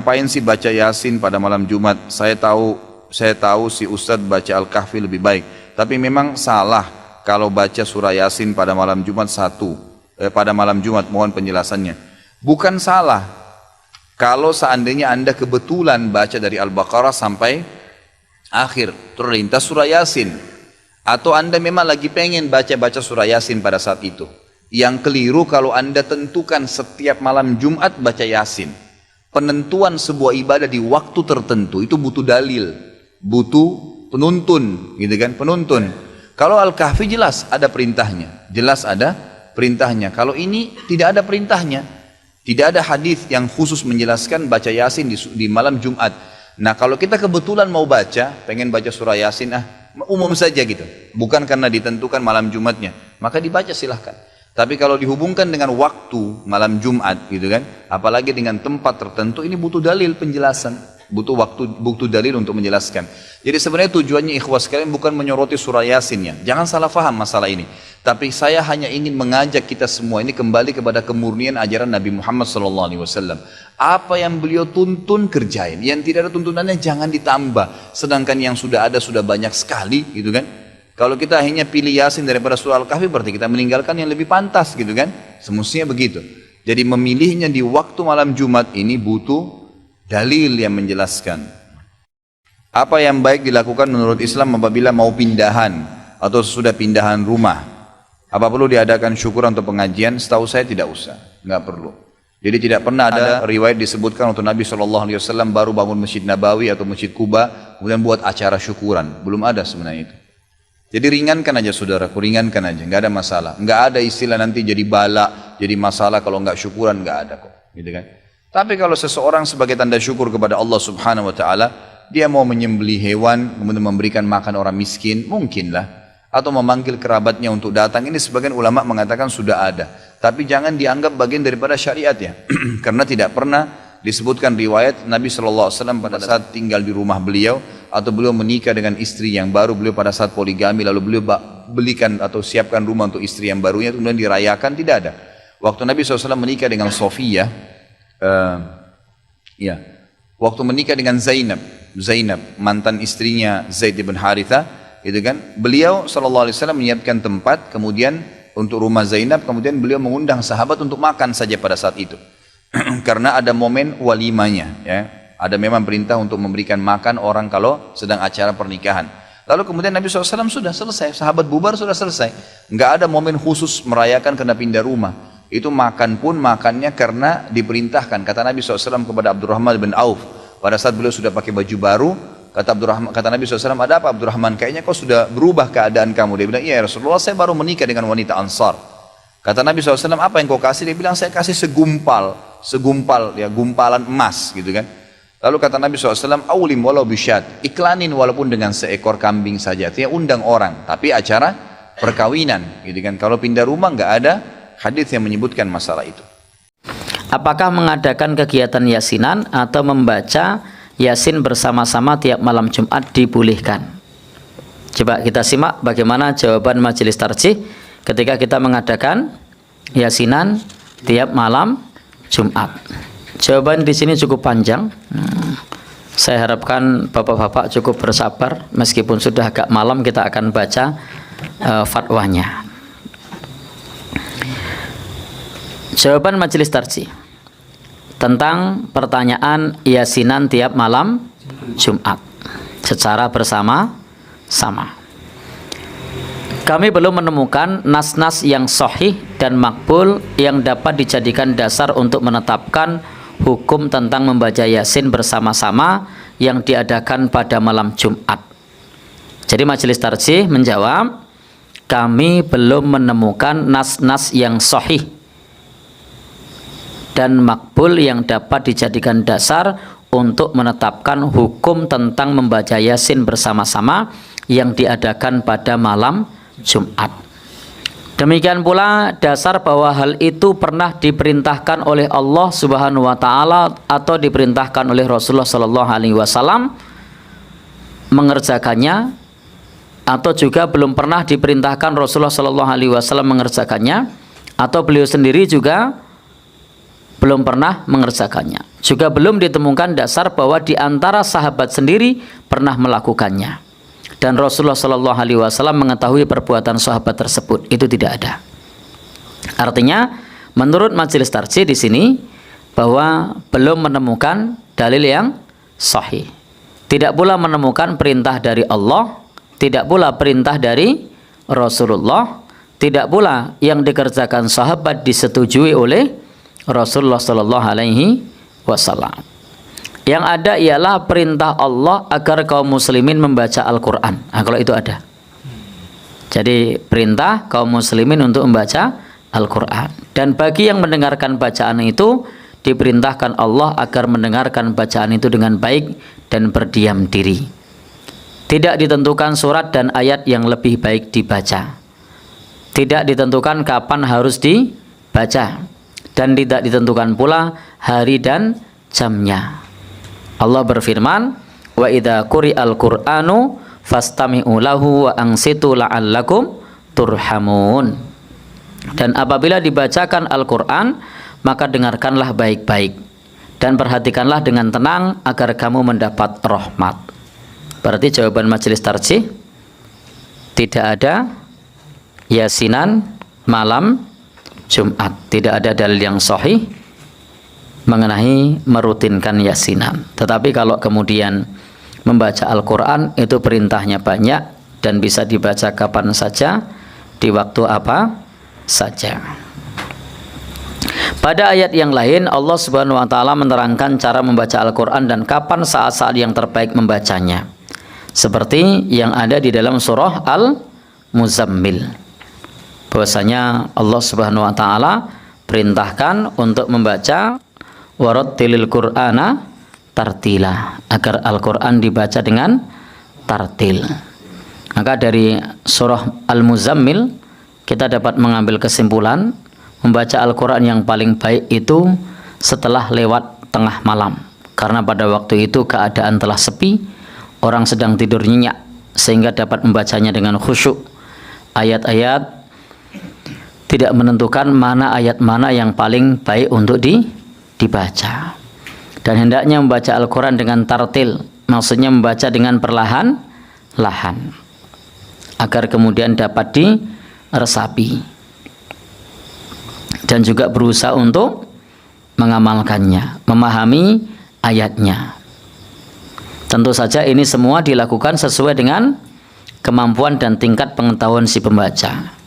Ngapain sih baca Yasin pada malam Jumat? Saya tahu si Ustadz baca Al-Kahfi lebih baik. Tapi memang salah kalau baca surah Yasin pada malam Jumat pada malam Jumat, mohon penjelasannya. Bukan salah kalau seandainya Anda kebetulan baca dari Al-Baqarah sampai akhir, terlintas surah Yasin. Atau Anda memang lagi pengen baca surah Yasin pada saat itu. Yang keliru kalau Anda tentukan setiap malam Jumat baca Yasin. Penentuan sebuah ibadah di waktu tertentu itu butuh dalil, butuh penuntun, gitu kan? Penuntun. Kalau Al-Kahfi jelas ada perintahnya, Kalau ini tidak ada perintahnya, tidak ada hadis yang khusus menjelaskan baca Yasin di malam Jumat. Nah, kalau kita kebetulan mau baca, pengen baca surah Yasin, umum saja gitu, bukan karena ditentukan malam Jumatnya, maka dibaca silahkan. Tapi kalau dihubungkan dengan waktu malam Jumat gitu kan, apalagi dengan tempat tertentu, ini butuh dalil penjelasan, butuh dalil untuk menjelaskan. Jadi sebenarnya tujuannya ikhwas sekalian bukan menyoroti surah Yasinnya, jangan salah faham masalah ini. Tapi saya hanya ingin mengajak kita semua ini kembali kepada kemurnian ajaran Nabi Muhammad SAW. Apa yang beliau tuntun kerjain, yang tidak ada tuntunannya jangan ditambah. Sedangkan yang sudah ada sudah banyak sekali gitu kan. Kalau kita akhirnya pilih Yasin daripada surah Al-Kahfi, berarti kita meninggalkan yang lebih pantas gitu kan. Semestinya begitu. Jadi memilihnya di waktu malam Jumat ini butuh dalil yang menjelaskan. Apa yang baik dilakukan menurut Islam apabila mau pindahan atau sudah pindahan rumah? Apa perlu diadakan syukuran untuk pengajian? Setahu saya tidak usah, nggak perlu. Jadi tidak pernah ada riwayat disebutkan untuk Nabi SAW baru bangun Masjid Nabawi atau Masjid Kuba, kemudian buat acara syukuran. Belum ada sebenarnya itu. Jadi ringankan aja saudaraku, ringankan aja, nggak ada masalah. Nggak ada istilah nanti jadi bala, jadi masalah kalau nggak syukuran, nggak ada kok, gitu kan. Tapi kalau seseorang sebagai tanda syukur kepada Allah Subhanahu Wa Taala, dia mau menyembelih hewan, kemudian memberikan makan orang miskin, mungkinlah. Atau memanggil kerabatnya untuk datang, ini sebagian ulama mengatakan sudah ada. Tapi jangan dianggap bagian daripada syariat ya, karena tidak pernah disebutkan riwayat Nabi SAW pada saat tinggal di rumah beliau, atau beliau menikah dengan istri yang baru, beliau pada saat poligami, lalu beliau belikan atau siapkan rumah untuk istri yang barunya, kemudian dirayakan, tidak ada. Waktu Nabi SAW menikah dengan Sofiyah, waktu menikah dengan Zainab, mantan istrinya Zaid bin Harithah, itu kan, beliau SAW menyiapkan tempat, kemudian untuk rumah Zainab, kemudian beliau mengundang sahabat untuk makan saja pada saat itu, karena ada momen walimanya, ya. Ada memang perintah untuk memberikan makan orang kalau sedang acara pernikahan. Lalu kemudian Nabi SAW sudah selesai, sahabat bubar sudah selesai. Nggak ada momen khusus merayakan karena pindah rumah. Itu makan pun makannya karena diperintahkan. Kata Nabi SAW kepada Abdurrahman bin Auf, pada saat beliau sudah pakai baju baru, kata Nabi SAW, ada apa Abdurrahman? Kayaknya kau sudah berubah keadaan kamu. Dia bilang, iya Rasulullah, saya baru menikah dengan wanita Ansar. Kata Nabi SAW, apa yang kau kasih? Dia bilang, saya kasih segumpal ya, gumpalan emas gitu kan. Lalu kata Nabi SAW, awlim walau bisyad, iklanin walaupun dengan seekor kambing saja, artinya undang orang, tapi acara perkawinan gitu kan. Kalau pindah rumah nggak ada hadis yang menyebutkan masalah itu. Apakah mengadakan kegiatan yasinan atau membaca yasin bersama-sama tiap malam Jumat dibolehkan? Coba kita simak bagaimana jawaban majelis tarjih ketika kita mengadakan yasinan tiap malam Jumat. Jawaban di sini cukup panjang. Saya harapkan bapak-bapak cukup bersabar, meskipun sudah agak malam kita akan baca fatwanya. Jawaban majelis tarjih tentang pertanyaan yasinan tiap malam Jumat secara bersama-sama. Kami belum menemukan nas-nas yang sahih dan makbul yang dapat dijadikan dasar untuk menetapkan hukum tentang membaca yasin bersama-sama yang diadakan pada malam Jumat. Jadi majelis tarjih menjawab, kami belum menemukan nas-nas yang sahih dan makbul yang dapat dijadikan dasar untuk menetapkan hukum tentang membaca yasin bersama-sama yang diadakan pada malam Jumat. Demikian pula dasar bahwa hal itu pernah diperintahkan oleh Allah Subhanahu wa taala atau diperintahkan oleh Rasulullah sallallahu alaihi wasallam mengerjakannya, atau juga belum pernah diperintahkan Rasulullah sallallahu alaihi wasallam mengerjakannya, atau beliau sendiri juga belum pernah mengerjakannya. juga belum ditemukan dasar bahwa di antara sahabat sendiri pernah melakukannya. Dan Rasulullah Shallallahu Alaihi Wasallam mengetahui perbuatan sahabat tersebut, itu tidak ada. Artinya, menurut Majelis Tarjih di sini bahwa belum menemukan dalil yang sahih. Tidak pula menemukan perintah dari Allah, tidak pula perintah dari Rasulullah, tidak pula yang dikerjakan sahabat disetujui oleh Rasulullah Shallallahu Alaihi Wasallam. Yang ada ialah perintah Allah agar kaum muslimin membaca Al-Quran. Nah, kalau itu ada. Jadi perintah kaum muslimin untuk membaca Al-Quran. Dan bagi yang mendengarkan bacaan itu, diperintahkan Allah agar mendengarkan bacaan itu dengan baik dan berdiam diri. Tidak ditentukan surat dan ayat yang lebih baik dibaca. Tidak ditentukan kapan harus dibaca. Dan tidak ditentukan pula hari dan jamnya. Allah berfirman, wa idza quri'al Qur'anu fastami'u lahu wa ansitu la'allakum turhamun. Dan apabila dibacakan Al-Qur'an, maka dengarkanlah baik-baik dan perhatikanlah dengan tenang agar kamu mendapat rahmat. Berarti jawaban Majelis Tarjih, tidak ada yasinan malam Jumat. Tidak ada dalil yang sahih mengenai merutinkan yasinan. Tetapi kalau kemudian membaca Al-Quran itu perintahnya banyak dan bisa dibaca kapan saja, di waktu apa saja. Pada ayat yang lain Allah Subhanahu wa taala menerangkan cara membaca Al-Quran dan kapan saat-saat yang terbaik membacanya. Seperti yang ada di dalam surah Al-Muzammil. Bahwasanya Allah Subhanahu wa taala perintahkan untuk membaca warattilil Qur'ana tartila, agar Al-Qur'an dibaca dengan tartil. Maka dari surah Al-Muzammil kita dapat mengambil kesimpulan membaca Al-Qur'an yang paling baik itu setelah lewat tengah malam, karena pada waktu itu keadaan telah sepi, orang sedang tidur nyenyak, sehingga dapat membacanya dengan khusyuk. Ayat-ayat tidak menentukan mana ayat mana yang paling baik untuk dibaca. Dan hendaknya membaca Al-Quran dengan tartil, maksudnya membaca dengan perlahan-lahan, agar kemudian dapat diresapi dan juga berusaha untuk mengamalkannya, memahami ayatnya. Tentu saja ini semua dilakukan sesuai dengan kemampuan dan tingkat pengetahuan si pembaca.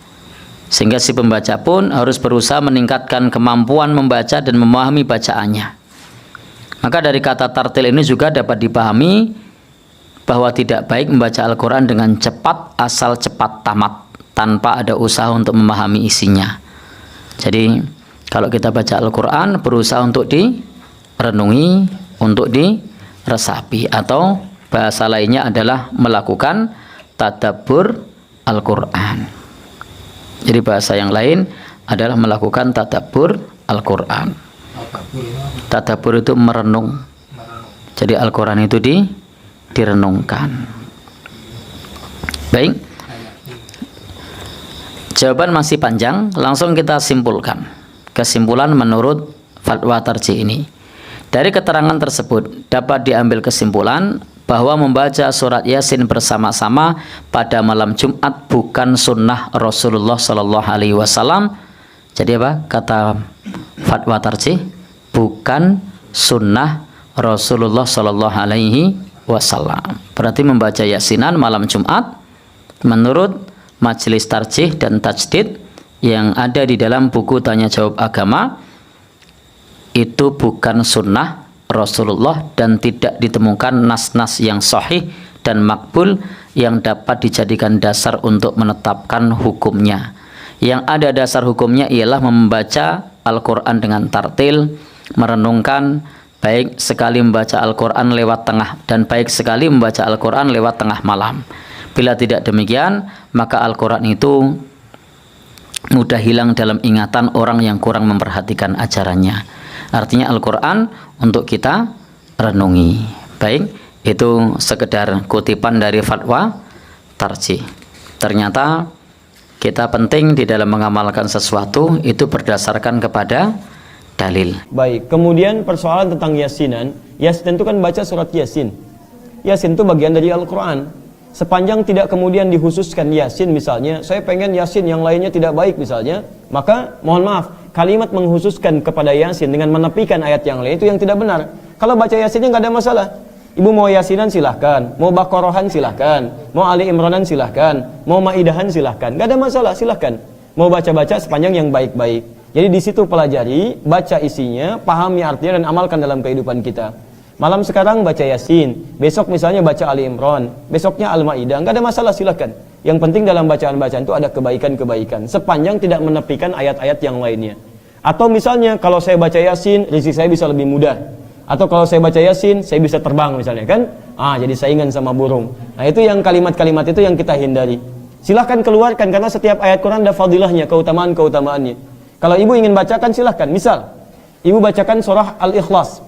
Sehingga si pembaca pun harus berusaha meningkatkan kemampuan membaca dan memahami bacaannya. Maka dari kata tartil ini juga dapat dipahami bahwa tidak baik membaca Al-Quran dengan cepat asal cepat tamat, tanpa ada usaha untuk memahami isinya. Jadi kalau kita baca Al-Quran, berusaha untuk direnungi, untuk diresapi, atau bahasa lainnya adalah melakukan tadabbur Al-Quran. Jadi bahasa yang lain adalah melakukan tadabbur Al-Quran. Tadabbur itu merenung. Jadi Al-Quran itu direnungkan. Baik. Jawaban masih panjang, langsung kita simpulkan. Kesimpulan menurut fatwa tarjih ini. Dari keterangan tersebut dapat diambil kesimpulan bahwa membaca surat Yasin bersama-sama pada malam Jumat bukan sunnah Rasulullah Shallallahu Alaihi Wasallam. Jadi apa kata fatwa tarjih? Bukan sunnah Rasulullah Shallallahu Alaihi Wasallam. Berarti membaca Yasinan malam Jumat menurut Majelis Tarjih dan Tajdid yang ada di dalam buku Tanya Jawab Agama itu bukan sunnah Rasulullah dan tidak ditemukan nas-nas yang sahih dan makbul yang dapat dijadikan dasar untuk menetapkan hukumnya. Yang ada dasar hukumnya ialah membaca Al-Quran dengan tartil, merenungkan, baik sekali membaca Al-Quran lewat tengah dan baik sekali membaca Al-Quran lewat tengah malam. Bila tidak demikian, maka Al-Quran itu mudah hilang dalam ingatan orang yang kurang memperhatikan ajarannya. Artinya Al-Quran untuk kita renungi. Baik, itu sekedar kutipan dari fatwa tarjih. Ternyata kita penting di dalam mengamalkan sesuatu itu berdasarkan kepada dalil. Baik, kemudian persoalan tentang yasinan. Yasin itu kan baca surat Yasin. Yasin itu bagian dari Al-Quran. Sepanjang tidak kemudian dihususkan Yasin misalnya, saya pengen Yasin yang lainnya tidak baik misalnya, maka mohon maaf, kalimat menghususkan kepada Yasin dengan menepikan ayat yang lain itu yang tidak benar. Kalau baca Yasinnya nggak ada masalah. Ibu mau Yasinan silahkan, mau Baqarahan silahkan, mau Ali Imranan silahkan, mau Maidahan silahkan, nggak ada masalah, silahkan. Mau baca-baca sepanjang yang baik-baik. Jadi di situ pelajari, baca isinya, pahami artinya dan amalkan dalam kehidupan kita. Malam sekarang baca Yasin, besok misalnya baca Ali Imran, besoknya Al-Maidah, nggak ada masalah, silahkan. Yang penting dalam bacaan-bacaan itu ada kebaikan-kebaikan, sepanjang tidak menepikan ayat-ayat yang lainnya. Atau misalnya kalau saya baca Yasin, rezeki saya bisa lebih mudah. Atau kalau saya baca Yasin, saya bisa terbang misalnya kan? Jadi saingan sama burung. Nah itu yang kalimat-kalimat itu yang kita hindari. Silahkan keluarkan karena setiap ayat Quran ada fadilahnya, keutamaan-keutamaannya. Kalau ibu ingin bacakan silahkan. Misal, ibu bacakan surah Al-Ikhlas.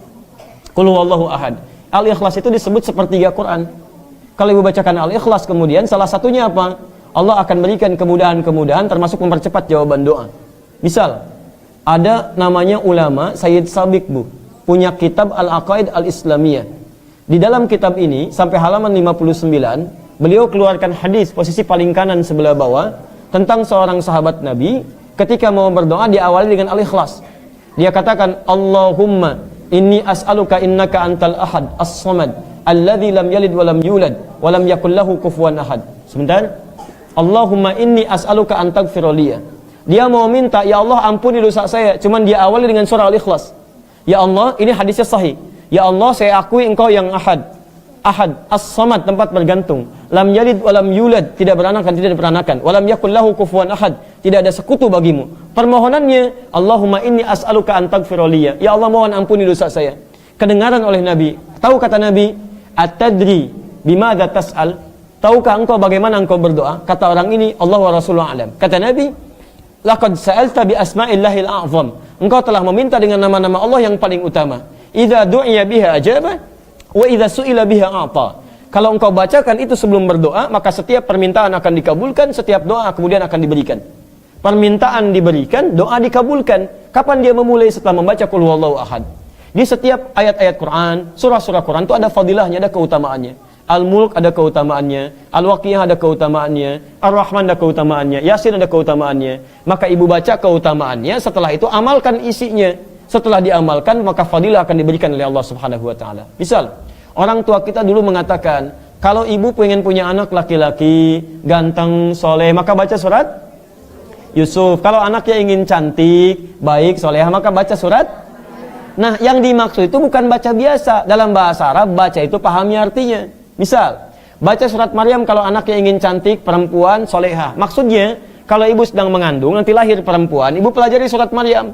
Qul huwallahu ahad. Al-Ikhlas itu disebut sepertiga Quran. Kalau ibu bacakan Al-Ikhlas kemudian salah satunya apa? Allah akan berikan kemudahan-kemudahan termasuk mempercepat jawaban doa. Misal, ada namanya ulama Sayyid Sabiq Bu, punya kitab Al-Aqaid Al-Islamiyah. Di dalam kitab ini sampai halaman 59, beliau keluarkan hadis posisi paling kanan sebelah bawah tentang seorang sahabat Nabi ketika mau berdoa diawali dengan Al-Ikhlas. Dia katakan, Allahumma inni as'aluka innaka antal ahad as-samad alladzi lam yalid wa lam yulad wa lam yakul lahu kufuwan ahad. Sebentar. Allahumma inni as'aluka an taghfir li. Dia mau minta, ya Allah ampuni dosa saya, cuman dia awali dengan surah Al-Ikhlas. Ya Allah, ini hadisnya sahih. Ya Allah, saya akui engkau yang ahad. Ahad, as-samad, tempat bergantung. Lam yalid wa lam yulad, tidak beranak dan tidak diperanakan. Wa lam yakul lahu kufuwan ahad, tidak ada sekutu bagimu. Permohonannya, Allahumma inni as'aluka an taghfir li. Ya Allah, mohon ampuni dosa saya. Kedengaran oleh Nabi. Tahu kata Nabi, "At-tadri bimadza tas'al?" Tahukah engkau bagaimana engkau berdoa? Kata orang ini, Allah wa Rasulullah alam. Kata Nabi, "Laqad sa'alta bi asma'illahil a'zam." Engkau telah meminta dengan nama-nama Allah yang paling utama. Idza du'iya biha ajaba wa idza su'ila biha a'ta. Kalau engkau bacakan itu sebelum berdoa, maka setiap permintaan akan dikabulkan, setiap doa kemudian akan diberikan. Permintaan diberikan, doa dikabulkan. Kapan dia memulai? Setelah membaca Qul huwallahu ahad. Di setiap ayat-ayat Quran, surah-surah Quran itu ada fadilahnya, ada keutamaannya. Al-Mulk ada keutamaannya, Al-Waqiah ada keutamaannya, Ar-Rahman ada keutamaannya, Yasin ada keutamaannya. Maka ibu baca keutamaannya, setelah itu amalkan isinya. Setelah diamalkan, maka fadilah akan diberikan oleh Allah Subhanahu wa taala. Misal, orang tua kita dulu mengatakan, kalau ibu pengen punya anak laki-laki, ganteng, soleh, maka baca surat Yusuf. Kalau anaknya ingin cantik, baik, soleh, maka baca surat. Nah, yang dimaksud itu bukan baca biasa. Dalam bahasa Arab, baca itu pahami artinya. Misal, baca surat Maryam kalau anaknya ingin cantik, perempuan, solehah. Maksudnya, kalau ibu sedang mengandung, nanti lahir perempuan, ibu pelajari surat Maryam.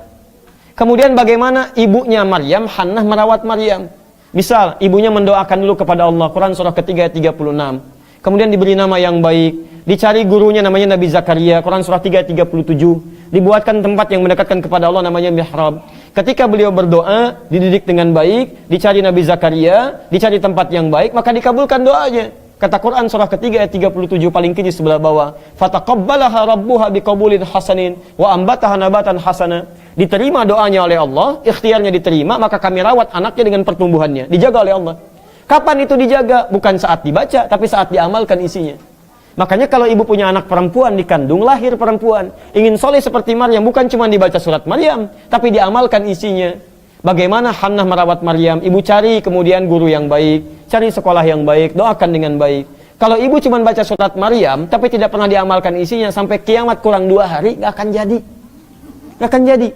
Kemudian bagaimana ibunya Maryam, Hannah merawat Maryam. Misal, ibunya mendoakan dulu kepada Allah, Quran surah ketiga ayat 36. Kemudian diberi nama yang baik, dicari gurunya namanya Nabi Zakaria, Quran surah 3 ayat 37. Dibuatkan tempat yang mendekatkan kepada Allah namanya mihrab. Ketika beliau berdoa, dididik dengan baik, dicari Nabi Zakaria, dicari tempat yang baik, maka dikabulkan doanya. Kata Quran surah ketiga ayat 37 paling kiri sebelah bawah, fataqabbalaha rabbuha biqabulin hasanin wa ambataha nabatan hasana. Diterima doanya oleh Allah, ikhtiarnya diterima, maka kami rawat anaknya dengan pertumbuhannya, dijaga oleh Allah. Kapan itu dijaga? Bukan saat dibaca, tapi saat diamalkan isinya. Makanya kalau ibu punya anak perempuan dikandung, lahir perempuan, ingin soleh seperti Maryam, bukan cuma dibaca surat Maryam, tapi diamalkan isinya. Bagaimana Hannah merawat Maryam? Ibu cari kemudian guru yang baik, cari sekolah yang baik, doakan dengan baik. Kalau ibu cuma baca surat Maryam, tapi tidak pernah diamalkan isinya, sampai kiamat kurang 2 hari, gak akan jadi. Gak akan jadi.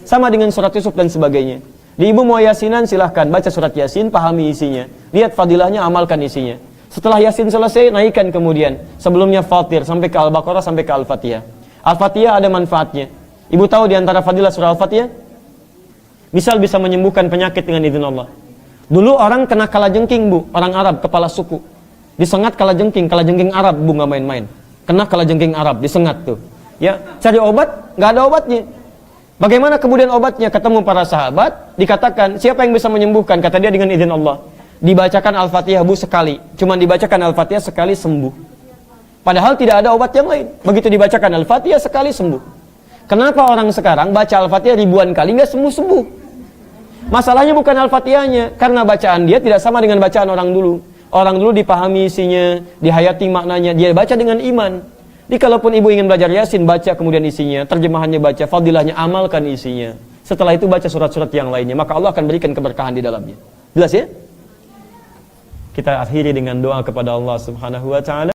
Sama dengan surat Yusuf dan sebagainya. Di ibu mau Yasinan, silahkan baca surat Yasin, pahami isinya. Lihat fadilahnya, amalkan isinya. Setelah Yasin selesai, naikkan kemudian. Sebelumnya Fatir, sampai ke Al-Baqarah, sampai ke Al-Fatihah. Al-Fatihah ada manfaatnya. Ibu tahu di antara fadilah surah Al-Fatihah? Misal bisa menyembuhkan penyakit dengan izin Allah. Dulu orang kena kalajengking, Bu. Orang Arab, kepala suku. Disengat kalajengking Arab, Bu, nggak main-main. Kena kalajengking Arab, disengat tuh. Ya, cari obat, nggak ada obatnya. Bagaimana kemudian obatnya? Ketemu para sahabat, dikatakan, siapa yang bisa menyembuhkan? Kata dia dengan izin Allah. Dibacakan Al-Fatihah, Bu, sekali. Cuman dibacakan Al-Fatihah sekali sembuh. Padahal tidak ada obat yang lain. Begitu dibacakan Al-Fatihah sekali sembuh. Kenapa orang sekarang baca Al-Fatihah ribuan kali nggak sembuh-sembuh? Masalahnya bukan Al-Fatihahnya, karena bacaan dia tidak sama dengan bacaan orang dulu. Orang dulu dipahami isinya, dihayati maknanya, dia baca dengan iman. Jadi kalaupun ibu ingin belajar Yasin, baca kemudian isinya, terjemahannya baca, fadilahnya amalkan isinya. Setelah itu baca surat-surat yang lainnya, maka Allah akan berikan keberkahan di dalamnya. Jelas ya? Kita akhiri dengan doa kepada Allah Subhanahu wa taala.